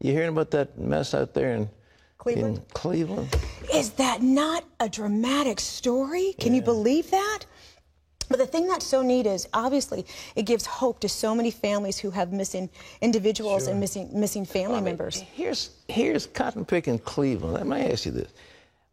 You hearing about that mess out there in Cleveland? Is that not a dramatic story? Can you believe that? But the thing that's so neat is, obviously, it gives hope to so many families who have missing individuals and missing family members. Here's cotton picking Cleveland. Let me ask you this.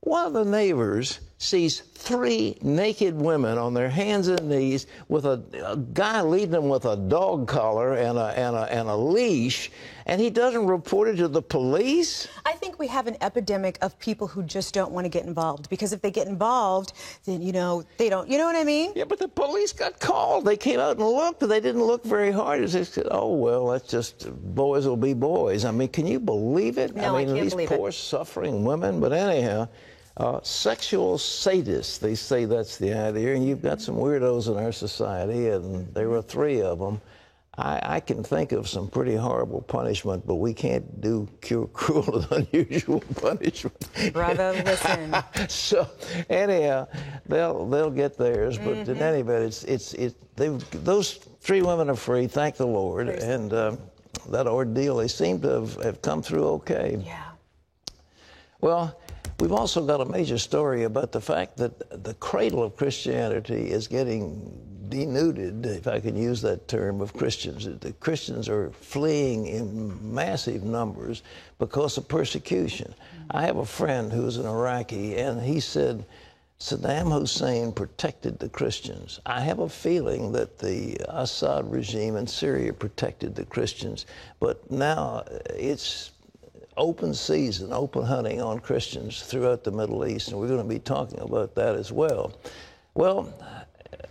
One of the neighbors sees 3 naked women on their hands and knees with a guy leading them with a dog collar and a leash, and he doesn't report it to the police? I think we have an epidemic of people who just don't want to get involved, because if they get involved, then, you know, they don't, you know what I mean? Yeah, but the police got called. They came out and looked, but they didn't look very hard. They said, oh, well, that's just, boys will be boys. I mean, can you believe it? No, I can't believe these poor, suffering women. But anyhow, sexual sadists, they say that's the idea, and you've got some weirdos in our society, and there were 3 of them. I can think of some pretty horrible punishment, but we can't do cruel and unusual punishment. Brother, listen. So anyhow, they'll get theirs, but in any event, those 3 women are free, thank the Lord, and that ordeal, they seem to have come through okay. Yeah. Well, we've also got a major story about the fact that the cradle of Christianity is getting denuded, if I can use that term, of Christians. The Christians are fleeing in massive numbers because of persecution. I have a friend who's an Iraqi, and he said Saddam Hussein protected the Christians. I have a feeling that the Assad regime in Syria protected the Christians, but now it's open season, open hunting on Christians throughout the Middle East, and we're going to be talking about that as well. Well,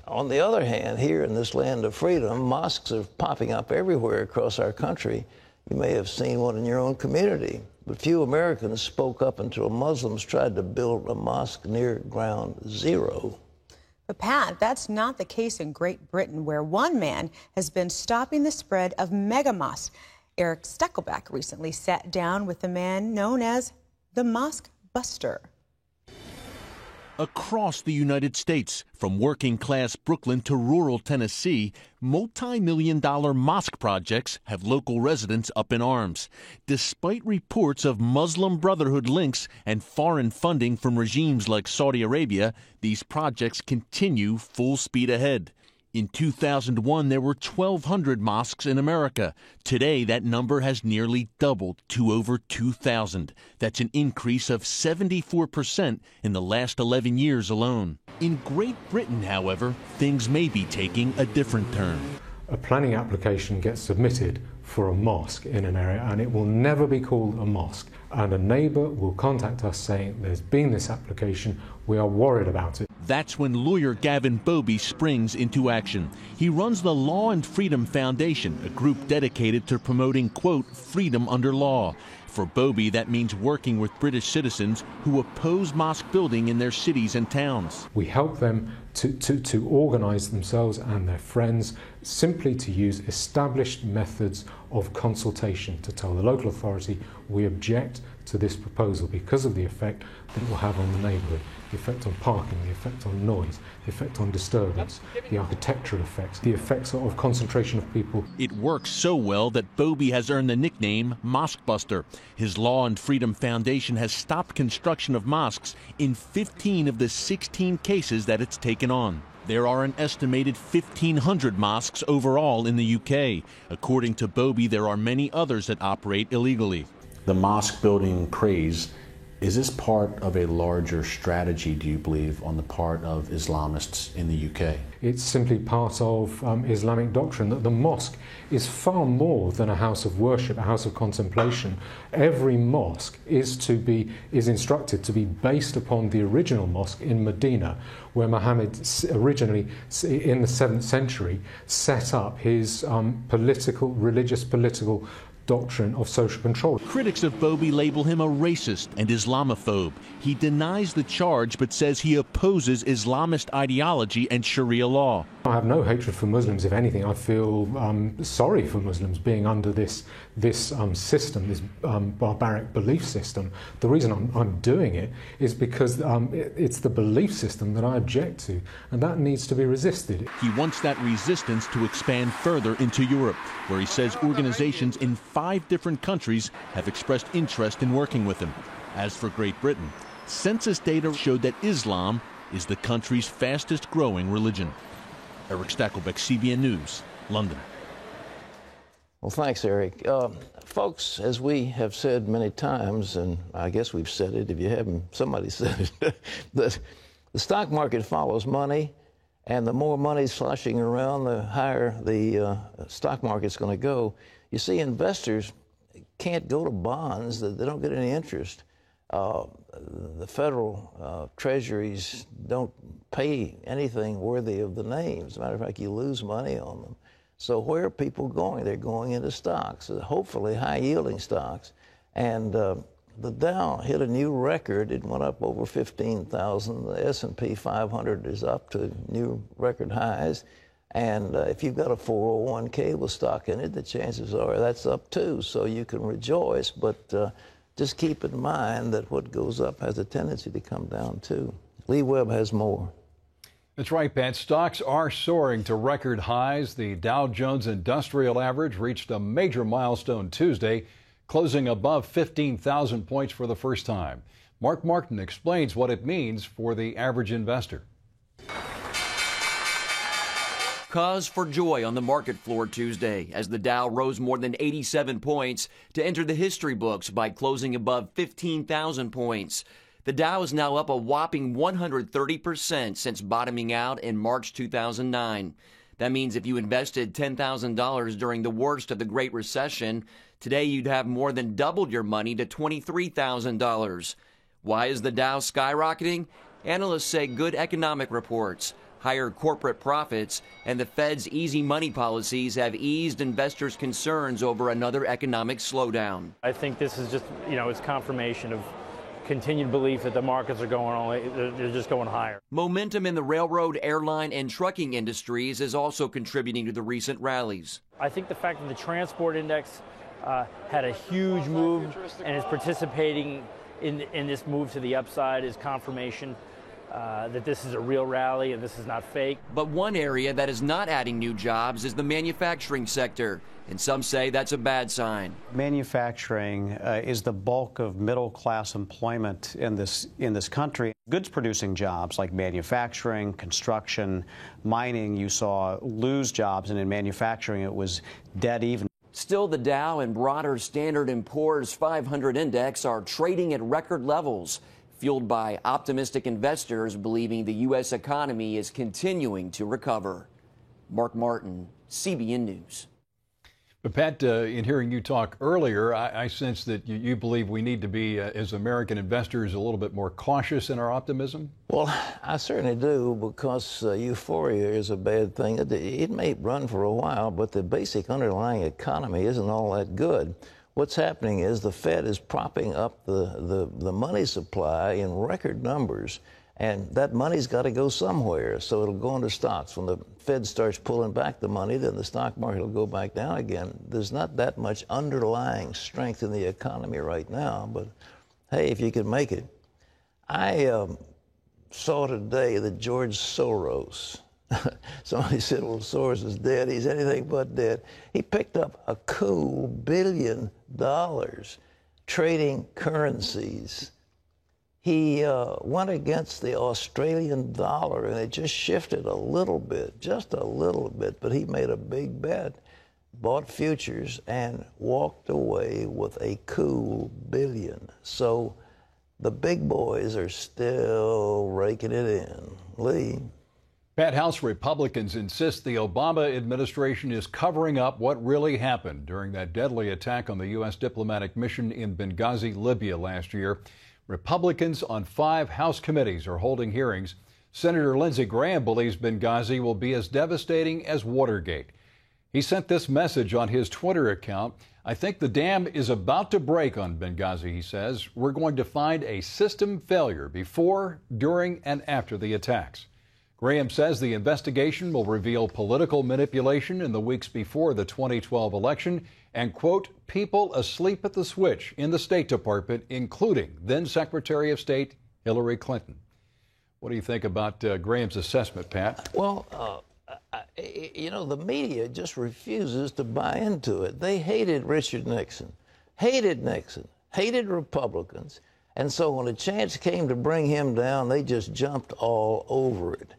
on the other hand, here in this land of freedom, mosques are popping up everywhere across our country. You may have seen one in your own community, but few Americans spoke up until Muslims tried to build a mosque near ground zero. But Pat, that's not the case in Great Britain, where one man has been stopping the spread of mega mosques. Eric Steckelbeck recently sat down with the man known as the Mosquebuster. Across the United States, from working-class Brooklyn to rural Tennessee, multi-million-dollar mosque projects have local residents up in arms. Despite reports of Muslim Brotherhood links and foreign funding from regimes like Saudi Arabia, these projects continue full speed ahead. In 2001, there were 1,200 mosques in America. Today, that number has nearly doubled to over 2,000. That's an increase of 74% in the last 11 years alone. In Great Britain, however, things may be taking a different turn. A planning application gets submitted for a mosque in an area, and it will never be called a mosque. And a neighbour will contact us saying, there's been this application, we are worried about it. That's when lawyer Gavin Bobby springs into action. He runs the Law and Freedom Foundation, a group dedicated to promoting, quote, freedom under law. For Bobby, that means working with British citizens who oppose mosque building in their cities and towns. We help them to organise themselves and their friends simply to use established methods of consultation to tell the local authority we object to this proposal because of the effect that it will have on the neighbourhood, the effect on parking, the effect on noise, the effect on disturbance, the architectural effects, the effects of concentration of people. It works so well that Bobby has earned the nickname Mosquebuster. His Law and Freedom Foundation has stopped construction of mosques in 15 of the 16 cases that it's taken on. There are an estimated 1,500 mosques overall in the UK. According to Bobby, there are many others that operate illegally. The mosque building craze, is this part of a larger strategy, do you believe, on the part of Islamists in the UK? It's simply part of Islamic doctrine that the mosque is far more than a house of worship, a house of contemplation. Every mosque is instructed to be based upon the original mosque in Medina, where Muhammad originally, in the 7th century, set up his religious political doctrine of social control. Critics of Bobby label him a racist and Islamophobe. He denies the charge but says he opposes Islamist ideology and Sharia law. I have no hatred for Muslims. If anything, I feel sorry for Muslims being under this system, this barbaric belief system. The reason I'm doing it is because it's the belief system that I object to, and that needs to be resisted. He wants that resistance to expand further into Europe, where he says organizations in 5 5 different countries have expressed interest in working with him. As for Great Britain, census data showed that Islam is the country's fastest growing religion. Eric Stakelbeck, CBN News, London. Well, thanks, Eric. Folks, as we have said many times, and I guess we've said it, if you haven't, somebody said it, that the stock market follows money, and the more money's sloshing around, the higher the stock market's going to go. You see, investors can't go to bonds, they don't get any interest. The federal treasuries don't pay anything worthy of the name. As a matter of fact, you lose money on them. So where are people going? They're going into stocks, hopefully high-yielding stocks. And the Dow hit a new record. It went up over 15,000. The S&P 500 is up to new record highs. And if you've got a 401k with stock in it, the chances are that's up too. So you can rejoice, but just keep in mind that what goes up has a tendency to come down too. Lee Webb has more. That's right, Pat. Stocks are soaring to record highs. The Dow Jones Industrial Average reached a major milestone Tuesday, closing above 15,000 points for the first time. Mark Martin explains what it means for the average investor. Cause for joy on the market floor Tuesday as the Dow rose more than 87 points to enter the history books by closing above 15,000 points. The Dow is now up a whopping 130% since bottoming out in March 2009. That means if you invested $10,000 during the worst of the Great Recession, today you'd have more than doubled your money to $23,000. Why is the Dow skyrocketing? Analysts say good economic reports, higher corporate profits, and the Fed's easy money policies have eased investors' concerns over another economic slowdown. I think this is just, it's confirmation of continued belief that the markets are they're just going higher. Momentum in the railroad, airline, and trucking industries is also contributing to the recent rallies. I think the fact that the transport index had a huge move and is participating in this move to the upside is confirmation that this is a real rally and this is not fake. But one area that is not adding new jobs is the manufacturing sector, and some say that's a bad sign. Manufacturing is the bulk of middle-class employment in this country. Goods-producing jobs like manufacturing, construction, mining, you saw lose jobs, and in manufacturing it was dead even. Still, the Dow and broader Standard & Poor's 500 index are trading at record levels, fueled by optimistic investors believing the U.S. economy is continuing to recover. Mark Martin, CBN News. But Pat, in hearing you talk earlier, I sense that you believe we need to be, as American investors, a little bit more cautious in our optimism? Well, I certainly do, because euphoria is a bad thing. It may run for a while, but the basic underlying economy isn't all that good. What's happening is the Fed is propping up the money supply in record numbers, and that money's got to go somewhere, so it'll go into stocks. When the Fed starts pulling back the money, then the stock market will go back down again. There's not that much underlying strength in the economy right now, but hey, if you can make it. I saw today that George Soros, somebody said, well, Soros is dead. He's anything but dead. He picked up a cool $1 billion trading currencies. He went against the Australian dollar, and it just shifted a little bit, just a little bit, but he made a big bet, bought futures, and walked away with a cool $1 billion. So the big boys are still raking it in. Lee? Pat, House Republicans insist the Obama administration is covering up what really happened during that deadly attack on the U.S. diplomatic mission in Benghazi, Libya last year. Republicans on 5 House committees are holding hearings. Senator Lindsey Graham believes Benghazi will be as devastating as Watergate. He sent this message on his Twitter account. I think the dam is about to break on Benghazi, he says. We're going to find a system failure before, during, and after the attacks. Graham says the investigation will reveal political manipulation in the weeks before the 2012 election and, quote, people asleep at the switch in the State Department, including then Secretary of State Hillary Clinton. What do you think about Graham's assessment, Pat? Well, you know, the media just refuses to buy into it. They hated Richard Nixon, hated Republicans. And so when a chance came to bring him down, they just jumped all over it.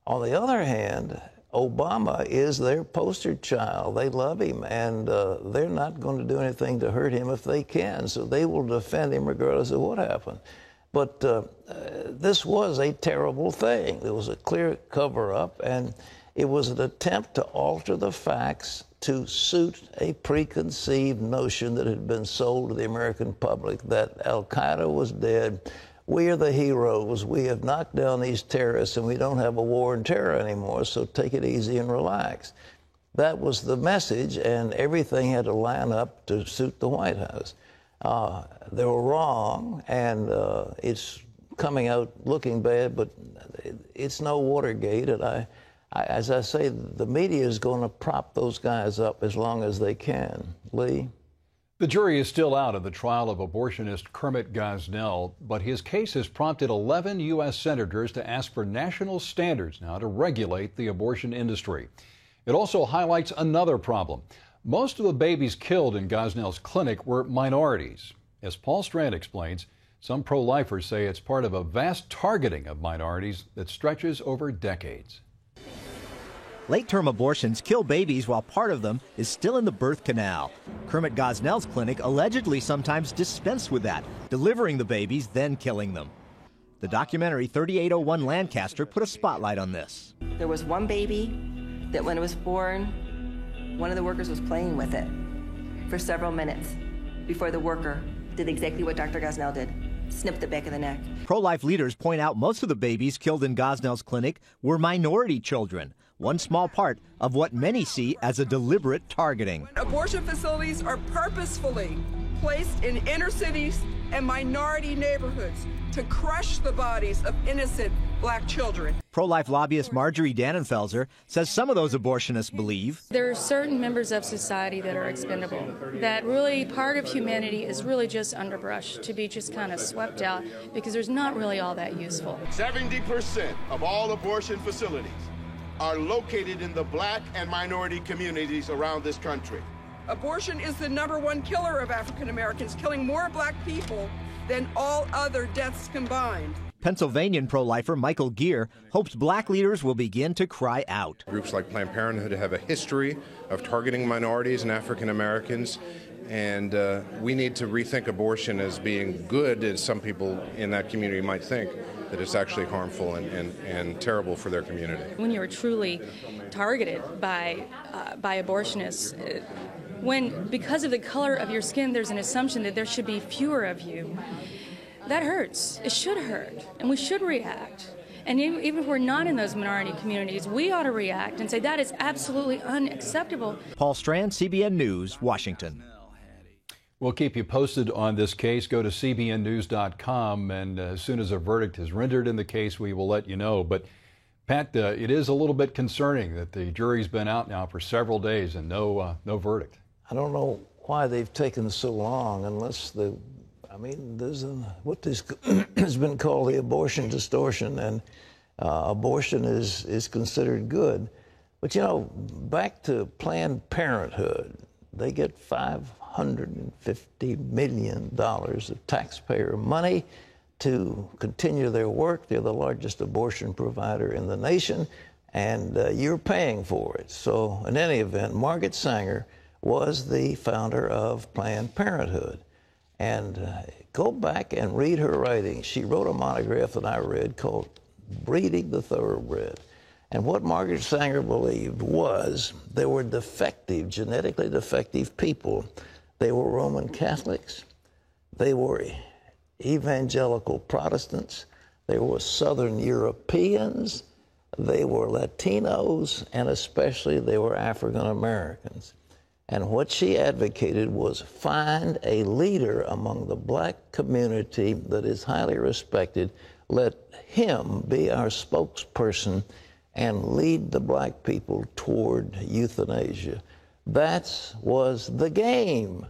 On the other hand, Obama is their poster child. They love him, and they're not going to do anything to hurt him if they can. So they will defend him regardless of what happened. But this was a terrible thing. There was a clear cover-up, and it was an attempt to alter the facts to suit a preconceived notion that had been sold to the American public that Al-Qaeda was dead. We are the heroes. We have knocked down these terrorists, and we don't have a war on terror anymore, so take it easy and relax. That was the message, and everything had to line up to suit the White House. They were wrong, and it's coming out looking bad, but it's no Watergate, and as I say, the media is going to prop those guys up as long as they can. Lee? The jury is still out of the trial of abortionist Kermit Gosnell, but his case has prompted 11 U.S. senators to ask for national standards now to regulate the abortion industry. It also highlights another problem. Most of the babies killed in Gosnell's clinic were minorities. As Paul Strand explains, some pro-lifers say it's part of a vast targeting of minorities that stretches over decades. Late-term abortions kill babies while part of them is still in the birth canal. Kermit Gosnell's clinic allegedly sometimes dispensed with that, delivering the babies, then killing them. The documentary 3801 Lancaster put a spotlight on this. There was one baby that when it was born, one of the workers was playing with it for several minutes before the worker did exactly what Dr. Gosnell did, snipped the back of the neck. Pro-life leaders point out most of the babies killed in Gosnell's clinic were minority children, one small part of what many see as a deliberate targeting. Abortion facilities are purposefully placed in inner cities and minority neighborhoods to crush the bodies of innocent black children. Pro-life lobbyist Marjorie Dannenfelser says some of those abortionists believe there are certain members of society that are expendable, that really part of humanity is really just underbrush, to be just kind of swept out because there's not really all that useful. 70% of all abortion facilities are located in the black and minority communities around this country. Abortion is the #1 killer of African Americans, killing more black people than all other deaths combined. Pennsylvanian pro-lifer Michael Geer hopes black leaders will begin to cry out. Groups like Planned Parenthood have a history of targeting minorities and African Americans, and we need to rethink abortion as being good, as some people in that community might think, that it's actually harmful and terrible for their community. When you're truly targeted by abortionists, when because of the color of your skin there's an assumption that there should be fewer of you, that hurts. It should hurt, and we should react. And even if we're not in those minority communities, we ought to react and say that is absolutely unacceptable. Paul Strand, CBN News, Washington. We'll keep you posted on this case. Go to cbnnews.com, and as soon as a verdict is rendered in the case, we will let you know. But, Pat, it is a little bit concerning that the jury's been out now for several days and no verdict. I don't know why they've taken so long unless there's what this has been called the abortion distortion, and abortion is considered good. But, you know, back to Planned Parenthood, they get $550 million of taxpayer money to continue their work. They're the largest abortion provider in the nation, and you're paying for it. So in any event, Margaret Sanger was the founder of Planned Parenthood. And go back and read her writings. She wrote a monograph that I read called Breeding the Thoroughbred. And what Margaret Sanger believed was there were defective, genetically defective people. They were Roman Catholics, they were evangelical Protestants, they were Southern Europeans, they were Latinos, and especially they were African Americans. And what she advocated was find a leader among the black community that is highly respected, let him be our spokesperson, and lead the black people toward euthanasia. That was the game.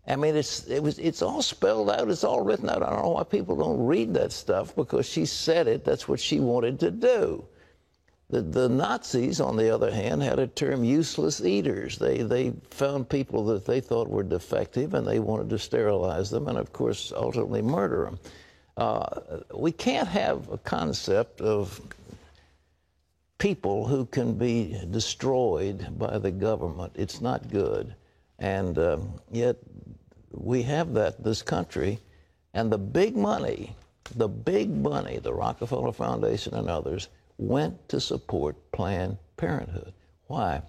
I mean, it's all spelled out, it's all written out. I don't know why people don't read that stuff, because she said it, that's what she wanted to do. The Nazis, on the other hand, had a term useless eaters. They found people that they thought were defective, and they wanted to sterilize them and, of course, ultimately murder them. We can't have a concept of people who can be destroyed by the government. It's not good. And yet we have that in this country. And the big money, the Rockefeller Foundation and others, went to support Planned Parenthood. Why?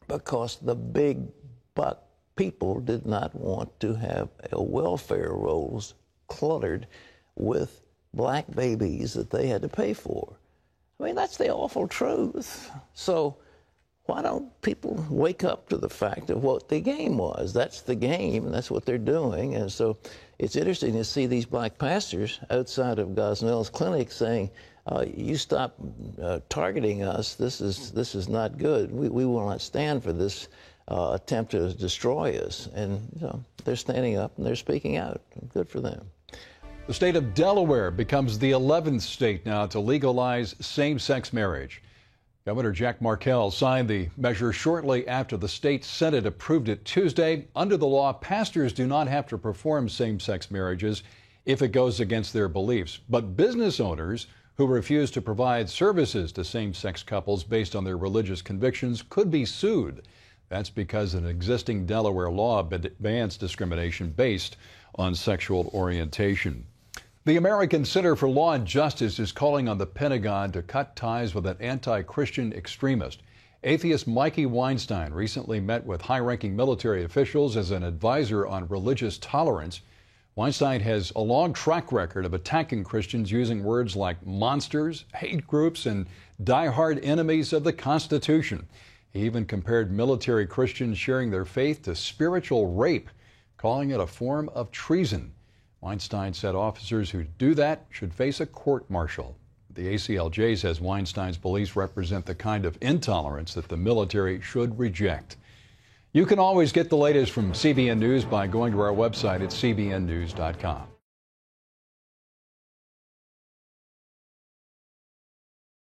Because the big buck people did not want to have welfare rolls cluttered with black babies that they had to pay for. I mean, that's the awful truth. So why don't people wake up to the fact of what the game was? That's the game, and that's what they're doing. And so it's interesting to see these black pastors outside of Gosnell's clinic saying, you stop targeting us. This is not good. We will not stand for this attempt to destroy us. And they're standing up and they're speaking out. Good for them. The state of Delaware becomes the 11th state now to legalize same-sex marriage. Governor Jack Markell signed the measure shortly after the state Senate approved it Tuesday. Under the law, pastors do not have to perform same-sex marriages if it goes against their beliefs. But business owners who refuse to provide services to same-sex couples based on their religious convictions could be sued. That's because an existing Delaware law bans discrimination based on sexual orientation. The American Center for Law and Justice is calling on the Pentagon to cut ties with an anti-Christian extremist. Atheist Mikey Weinstein recently met with high-ranking military officials as an advisor on religious tolerance. Weinstein has a long track record of attacking Christians using words like monsters, hate groups, and die-hard enemies of the Constitution. He even compared military Christians sharing their faith to spiritual rape, calling it a form of treason. Weinstein said officers who do that should face a court-martial. The ACLJ says Weinstein's beliefs represent the kind of intolerance that the military should reject. You can always get the latest from CBN News by going to our website at cbnnews.com.